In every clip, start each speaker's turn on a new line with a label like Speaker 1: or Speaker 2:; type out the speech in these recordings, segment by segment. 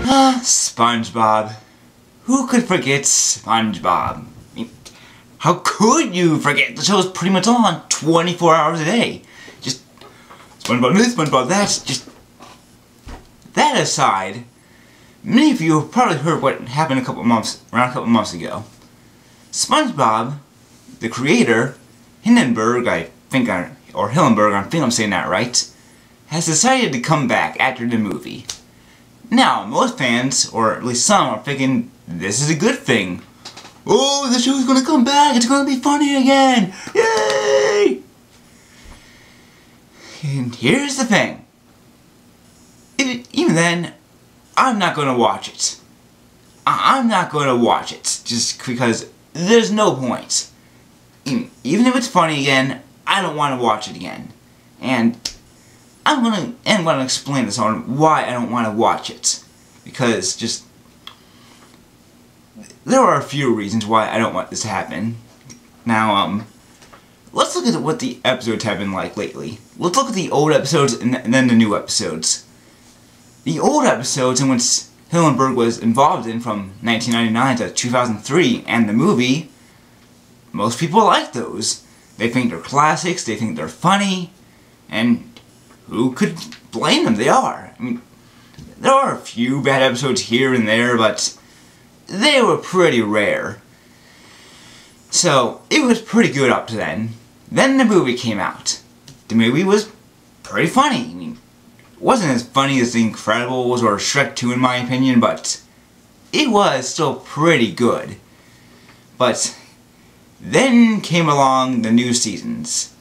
Speaker 1: SpongeBob. Who could forget SpongeBob? I mean, how could you forget? The show's pretty much on 24 hours a day. Just SpongeBob this, SpongeBob that. Just that aside, many of you have probably heard what happened around a couple months ago. SpongeBob, the creator, Hillenburg, or Hillenburg, I think I'm saying that right, has decided to come back after the movie. Now, most fans, or at least some, are thinking this is a good thing. Oh, the show's gonna come back, it's gonna be funny again! Yay! And here's the thing. Even then, I'm not gonna watch it. I'm not gonna watch it, just because there's no point. Even if it's funny again, I don't want to watch it again. And I'm gonna explain this on why I don't want to watch it. Because there are a few reasons why I don't want this to happen. Now, let's look at what the episodes have been like lately. Let's look at the old episodes and then the new episodes. The old episodes in which Hillenburg was involved in from 1999 to 2003 and the movie, most people like those. They think they're classics, they think they're funny, and who could blame them? They are. I mean, there are a few bad episodes here and there, but they were pretty rare. So, it was pretty good up to then. Then the movie came out. The movie was pretty funny. I mean, it wasn't as funny as The Incredibles or Shrek 2 in my opinion, but it was still pretty good. But then came along the new seasons.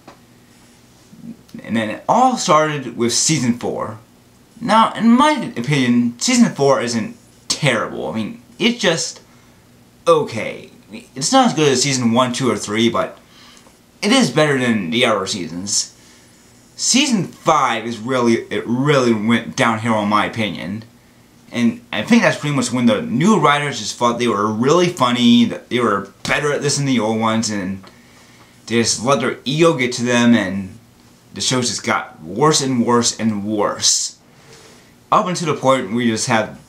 Speaker 1: And then it all started with Season 4. Now, in my opinion, Season 4 isn't terrible. I mean, it's just okay. It's not as good as Season 1, 2, or 3, but it is better than the other seasons. Season 5 is it really went downhill in my opinion. And I think that's pretty much when the new writers just thought they were really funny, that they were better at this than the old ones, and they just let their ego get to them, and the show just got worse and worse and worse. Up until the point where you just have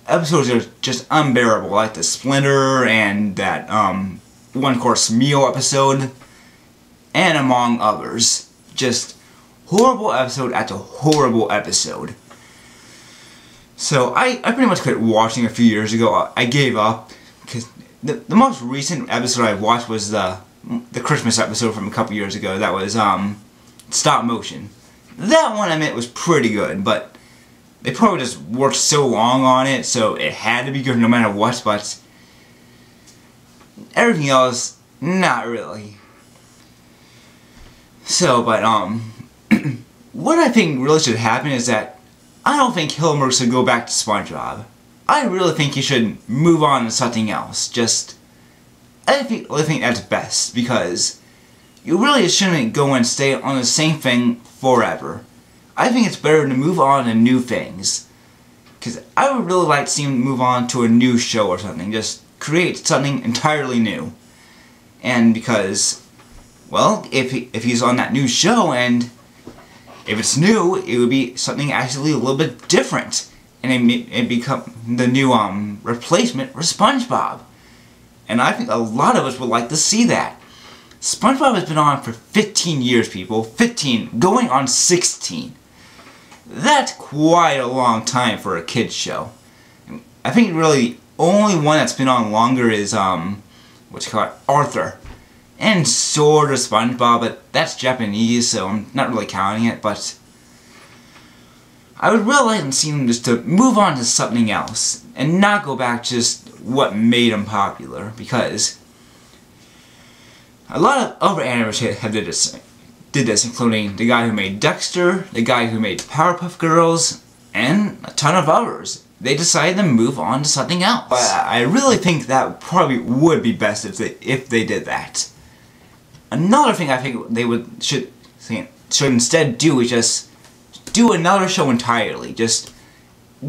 Speaker 1: episodes that are just unbearable, like the Splinter and that one-course meal episode, and among others. Just horrible episode after horrible episode. So I pretty much quit watching a few years ago. I gave up because the most recent episode I watched was the Christmas episode from a couple years ago. That was stop motion. That one I meant was pretty good, but they probably just worked so long on it, so it had to be good no matter what. But everything else, not really. So, but what I think really should happen is that I don't think Hillenburg should go back to SpongeBob. I really think he should move on to something else. I think that's best, because you really shouldn't go and stay on the same thing forever. I think it's better to move on to new things. Because I would really like to see him move on to a new show or something. Just create something entirely new. And because, well, if he's on that new show and if it's new, it would be something actually a little bit different. And it become the new replacement for SpongeBob. And I think a lot of us would like to see that. SpongeBob has been on for 15 years, people. 15, going on 16. That's quite a long time for a kid's show. I think really the only one that's been on longer is, Arthur. And sort of SpongeBob, but that's Japanese, so I'm not really counting it, but I would really like to see him just to move on to something else, and not go back to just what made him popular, because a lot of other animators have did this, including the guy who made Dexter, the guy who made Powerpuff Girls, and a ton of others. They decided to move on to something else. But I really think that probably would be best if they did that. Another thing I think they should instead do is just do another show entirely. Just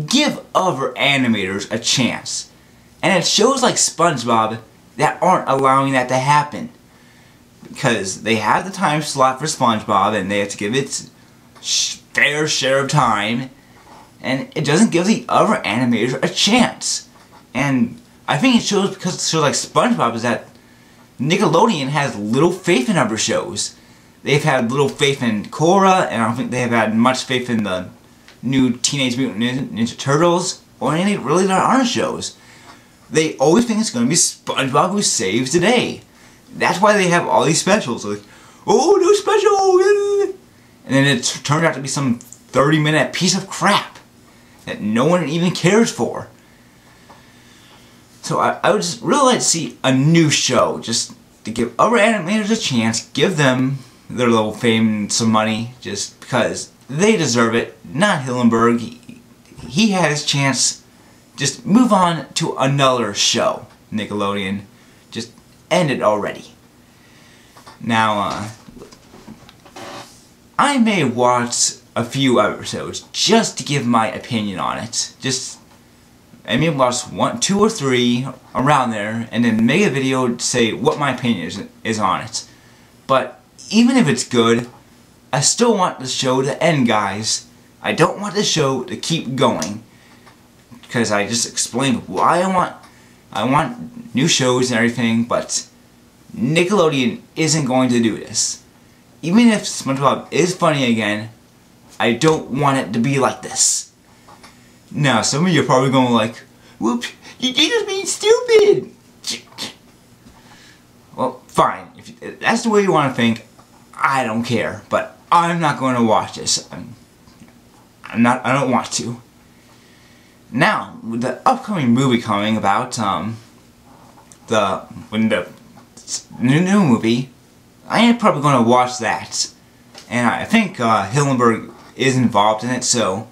Speaker 1: give other animators a chance. And it's shows like SpongeBob that aren't allowing that to happen. Because they have the time slot for SpongeBob and they have to give it fair share of time. and it doesn't give the other animators a chance. And I think it shows because of shows like Spongebob is that Nickelodeon has little faith in other shows. They've had little faith in Korra, and I don't think they have had much faith in the new Teenage Mutant Ninja Turtles, or any really their other shows. They always think it's going to be SpongeBob who saves the day. That's why they have all these specials, like, oh, no special! And then it turned out to be some 30-minute piece of crap that no one even cares for. So I would just really like to see a new show, just to give other animators a chance, give them their little fame and some money, just because they deserve it, not Hillenburg. He had his chance. Just move on to another show, Nickelodeon. Just end it already. Now, I may watch a few episodes just to give my opinion on it. I may watch 1, 2, or 3 around there, and then make a video to say what my opinion is on it. But even if it's good, I still want the show to end, guys. I don't want the show to keep going, because I just explained why I want new shows and everything, but Nickelodeon isn't going to do this. Even if SpongeBob is funny again, I don't want it to be like this. Now, some of you are probably going like, whoops, you just being stupid. Well, fine. If that's the way you want to think, I don't care. But I'm not going to watch this. I don't want to. Now, with the upcoming movie coming about, the new movie, I am probably going to watch that. And I think Hillenburg is involved in it, so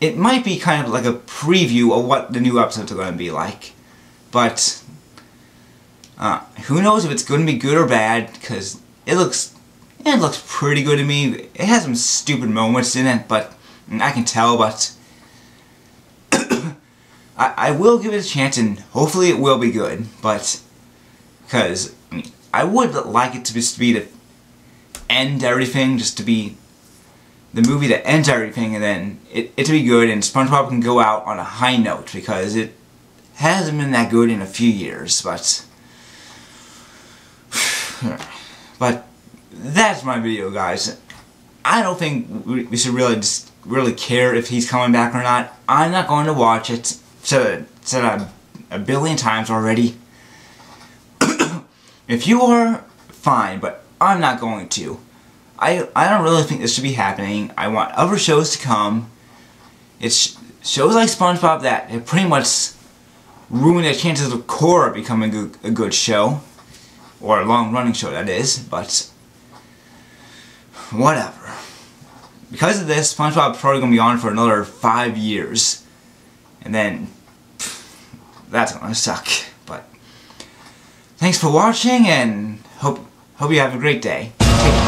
Speaker 1: it might be kind of like a preview of what the new episodes are going to be like. But who knows if it's going to be good or bad, because it looks pretty good to me. It has some stupid moments in it, but I can tell, but I will give it a chance, and hopefully it will be good. But because I would like it to just be the end everything, just to be the movie that ends everything, and then it to be good, and SpongeBob can go out on a high note, because it hasn't been that good in a few years. But that's my video, guys. I don't think we should really care if he's coming back or not. I'm not going to watch it. Said a billion times already. If you are, fine, but I'm not going to. I don't really think this should be happening. I want other shows to come. It's shows like SpongeBob that have pretty much ruined the chances of Korra becoming a good show. Or a long-running show, that is, but whatever. Because of this, SpongeBob's probably going to be on for another 5 years. And then, that's going to suck. But thanks for watching, and hope you have a great day. Take care.